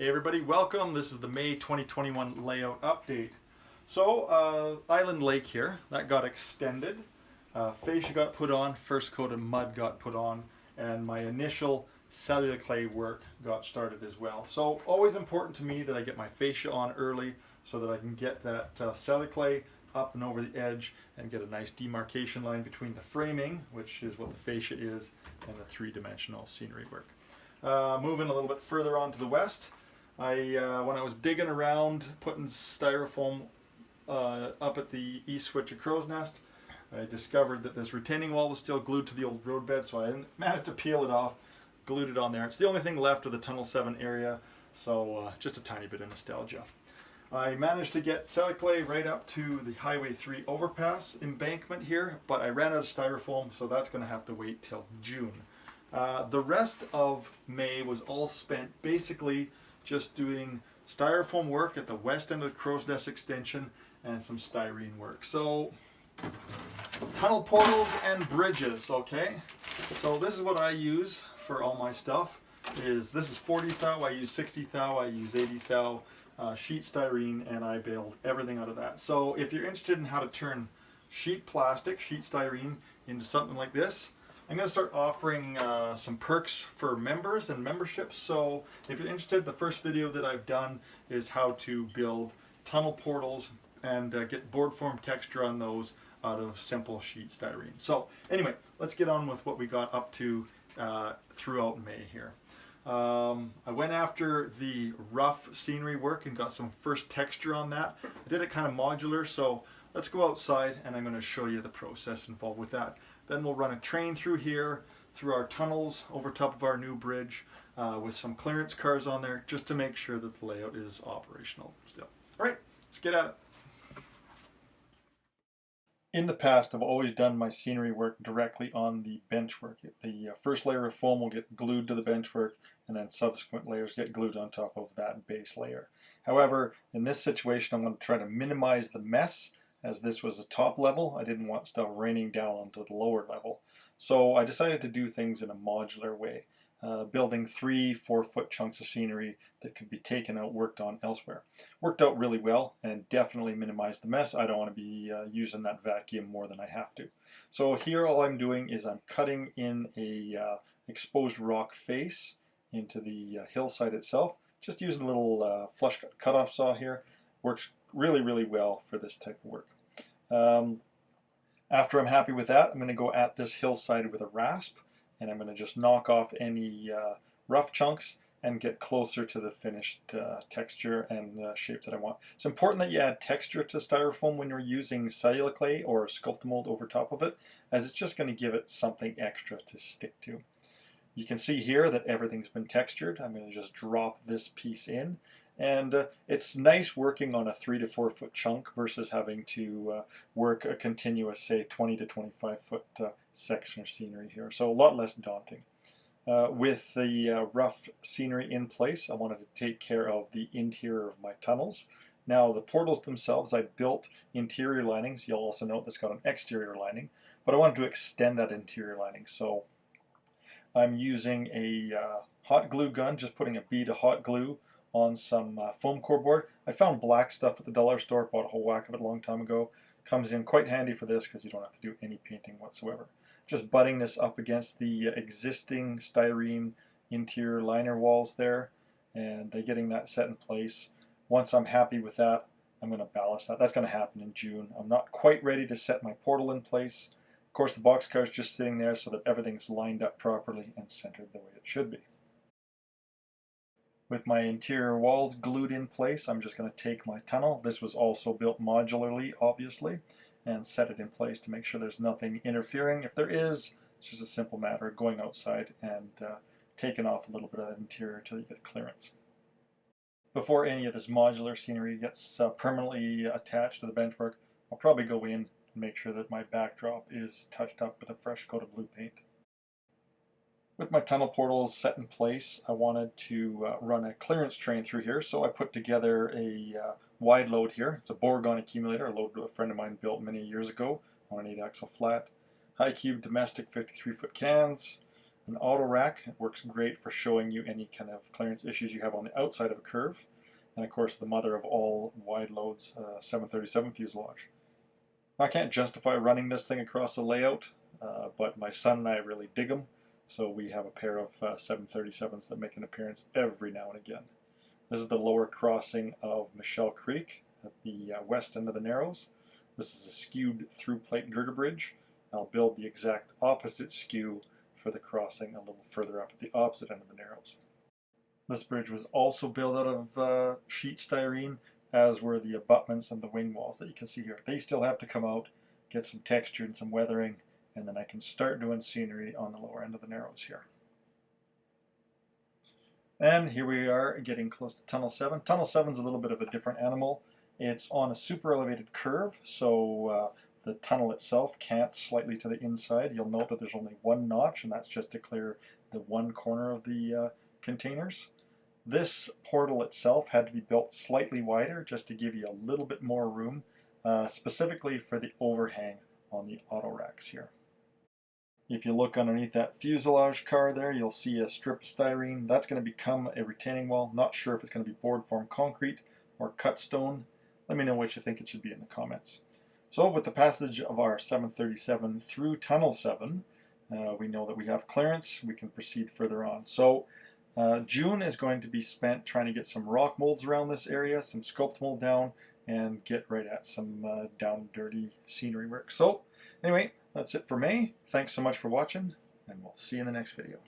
Hey everybody, welcome. This is the May 2021 layout update. So, Island Lake here, that got extended. Fascia got put on, first coat of mud got put on, and my initial cellular clay work got started as well. So, always important to me that I get my fascia on early so that I can get that cellular clay up and over the edge and get a nice demarcation line between the framing, which is what the fascia is, and the three-dimensional scenery work. Moving a little bit further on to the west, when I was digging around putting styrofoam up at the east switch of Crow's Nest, I discovered that this retaining wall was still glued to the old roadbed, so I managed to peel it off, glued it on there. It's the only thing left of the Tunnel 7 area, so just a tiny bit of nostalgia. I managed to get cellular clay right up to the Highway 3 overpass embankment here, but I ran out of styrofoam, so that's going to have to wait till June. The rest of May was all spent basically just doing styrofoam work at the west end of the Crow's Nest extension and some styrene work. So, tunnel portals and bridges, okay? So this is what I use for all my stuff. This is 40 thou, I use 60 thou, I use 80 thou sheet styrene, and I build everything out of that. So if you're interested in how to turn sheet plastic, sheet styrene, into something like this, I'm going to start offering some perks for members and memberships. So if you're interested, the first video that I've done is how to build tunnel portals and get board form texture on those out of simple sheet styrene. So anyway, let's get on with what we got up to throughout May here. I went after the rough scenery work and got some first texture on that. I did it kind of modular, so let's go outside and I'm going to show you the process involved with that. Then we'll run a train through here, through our tunnels, over top of our new bridge, with some clearance cars on there, just to make sure that the layout is operational still. All right, let's get at it. In the past, I've always done my scenery work directly on the benchwork. The first layer of foam will get glued to the benchwork, and then subsequent layers get glued on top of that base layer. However, in this situation, I'm going to try to minimize the mess. As this was a top level, I didn't want stuff raining down onto the lower level. So I decided to do things in a modular way, building 3-4 foot chunks of scenery that could be taken out, worked on elsewhere. Worked out really well and definitely minimized the mess. I don't want to be using that vacuum more than I have to. So here all I'm doing is I'm cutting in a exposed rock face into the hillside itself. Just using a little flush cut-off saw here. Works really well for this type of work. After I'm happy with that, I'm going to go at this hillside with a rasp, and I'm going to just knock off any rough chunks and get closer to the finished texture and shape that I want. It's important that you add texture to styrofoam when you're using cellular clay or Sculptamold over top of it, as it's just going to give it something extra to stick to. You can see here that everything's been textured. I'm going to just drop this piece in. And it's nice working on a 3 to 4 foot chunk versus having to work a continuous, say, 20 to 25 foot section of scenery here. So a lot less daunting. With the rough scenery in place, I wanted to take care of the interior of my tunnels. Now the portals themselves, I built interior linings. You'll also note it's got an exterior lining, but I wanted to extend that interior lining. So I'm using a hot glue gun, just putting a bead of hot glue on some foam core board. I found black stuff at the dollar store, bought a whole whack of it a long time ago. Comes in quite handy for this because you don't have to do any painting whatsoever. Just butting this up against the existing styrene interior liner walls there and getting that set in place. Once I'm happy with that, I'm going to ballast that. That's going to happen in June. I'm not quite ready to set my portal in place. Of course, the boxcar is just sitting there so that everything's lined up properly and centered the way it should be. With my interior walls glued in place, I'm just going to take my tunnel. This was also built modularly, obviously, and set it in place to make sure there's nothing interfering. If there is, it's just a simple matter of going outside and taking off a little bit of that interior until you get clearance. Before any of this modular scenery gets permanently attached to the benchwork, I'll probably go in and make sure that my backdrop is touched up with a fresh coat of blue paint. With my tunnel portals set in place, I wanted to run a clearance train through here, so I put together a wide load here. It's a Borgon accumulator, a load a friend of mine built many years ago on an 8-axle flat. High cube domestic 53 foot cans, An auto rack works great for showing you any kind of clearance issues you have on the outside of a curve. And of course the mother of all wide loads, 737 fuselage. I can't justify running this thing across the layout, but my son and I really dig them. So we have a pair of 737s that make an appearance every now and again. This is the lower crossing of Michelle Creek at the west end of the Narrows. This is a skewed through-plate girder bridge. I'll build the exact opposite skew for the crossing a little further up at the opposite end of the Narrows. This bridge was also built out of sheet styrene, as were the abutments and the wing walls that you can see here. They still have to come out, get some texture and some weathering, and then I can start doing scenery on the lower end of the Narrows here. And here we are getting close to Tunnel 7. Tunnel 7 is a little bit of a different animal. It's on a super elevated curve, so the tunnel itself cants slightly to the inside. You'll note that there's only one notch, and that's just to clear the one corner of the containers. This portal itself had to be built slightly wider just to give you a little bit more room, specifically for the overhang on the auto racks here. If you look underneath that fuselage car there, you'll see a strip of styrene. That's going to become a retaining wall. Not sure if it's going to be board form concrete or cut stone. Let me know what you think it should be in the comments. So with the passage of our 737 through Tunnel 7, we know that we have clearance. We can proceed further on. So June is going to be spent trying to get some rock molds around this area, some sculpt mold down, and get right at some down dirty scenery work. So anyway, that's it for May. Thanks so much for watching, and we'll see you in the next video.